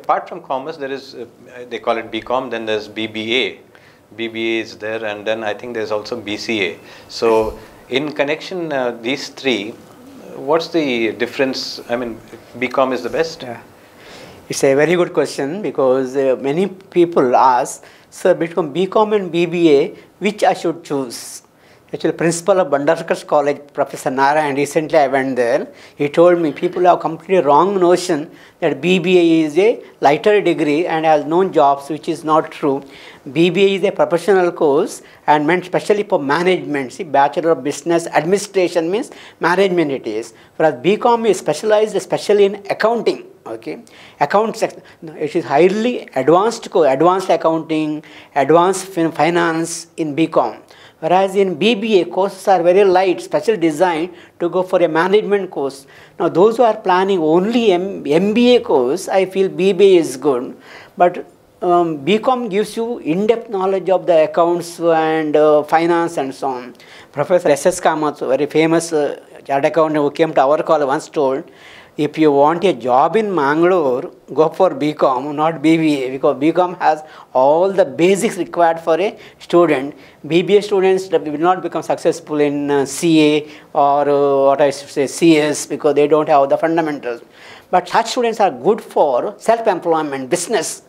Apart from commerce, there is, they call it BCom, then there's BBA. BBA is there, and then I think there's also BCA. So in connection, these three, what's the difference? I mean, BCom is the best? Yeah. It's a very good question, because many people ask, sir, between BCom and BBA, which I should choose? Actually, principal of Bandarkar College, Professor Narayan, recently I went there. He told me people have completely wrong notion that BBA is a lighter degree and has no jobs, which is not true. BBA is a professional course and meant specially for management. See, Bachelor of Business Administration means management it is. Whereas BCom is specialized especially in accounting. Okay, accounts, it is highly advanced accounting, advanced finance in BCom. Whereas in BBA, courses are very light, special designed to go for a management course. Now, those who are planning only MBA course, I feel BBA is good. But BCom gives you in-depth knowledge of the accounts and finance and so on. Professor S.S. Kamath, very famous chartered accountant who came to our college, once told, if you want a job in Mangalore, go for BCom, not BBA, because BCom has all the basics required for a student. BBA students will not become successful in CA or what I should say CS, because they don't have the fundamentals. But such students are good for self-employment, business.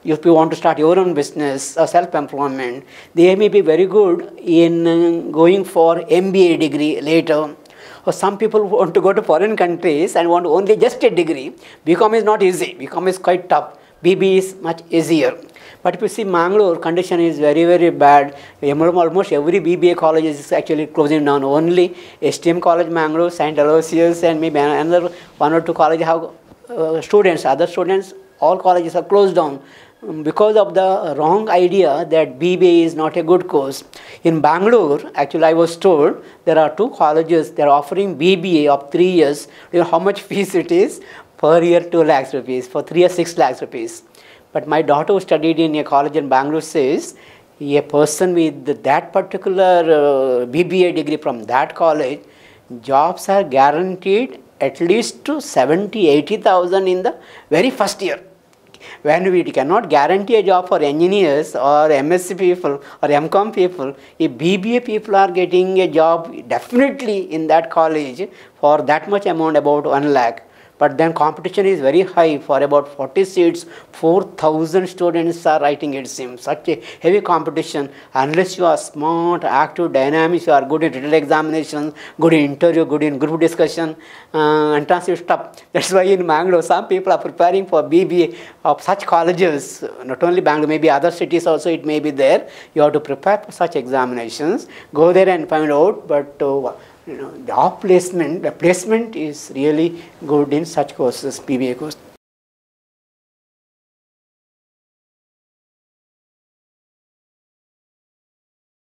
If you want to start your own business or self-employment, they may be very good in going for MBA degree later. Or some people want to go to foreign countries and want only just a degree. BCom is not easy. BCom is quite tough. BB is much easier. But if you see Mangalore, condition is very, very bad. Almost every BBA college is actually closing down. Only STM College, Mangalore, St. Aloysius, and maybe another one or two colleges have students. Other students, all colleges are closed down, because of the wrong idea that BBA is not a good course. In Bangalore, actually I was told there are two colleges, they are offering BBA of 3 years. You know how much fees it is? Per year 2 lakhs rupees, for 3 years 6 lakhs rupees. But my daughter who studied in a college in Bangalore says, a person with that particular BBA degree from that college, jobs are guaranteed at least to 70,000-80,000 in the very first year. When we cannot guarantee a job for engineers or MSc people or MCom people, if BBA people are getting a job definitely in that college for that much amount, about 1 lakh. But then competition is very high. For about 40 seats, 4,000 students are writing exams. Such a heavy competition. Unless you are smart, active, dynamic, you are good in written examinations, good in interview, good in group discussion, entrance is tough. That's why in Bangalore, some people are preparing for BBA of such colleges. Not only Bangalore, maybe other cities also it may be there. You have to prepare for such examinations. Go there and find out. But you know, the placement is really good in such courses, BBA courses.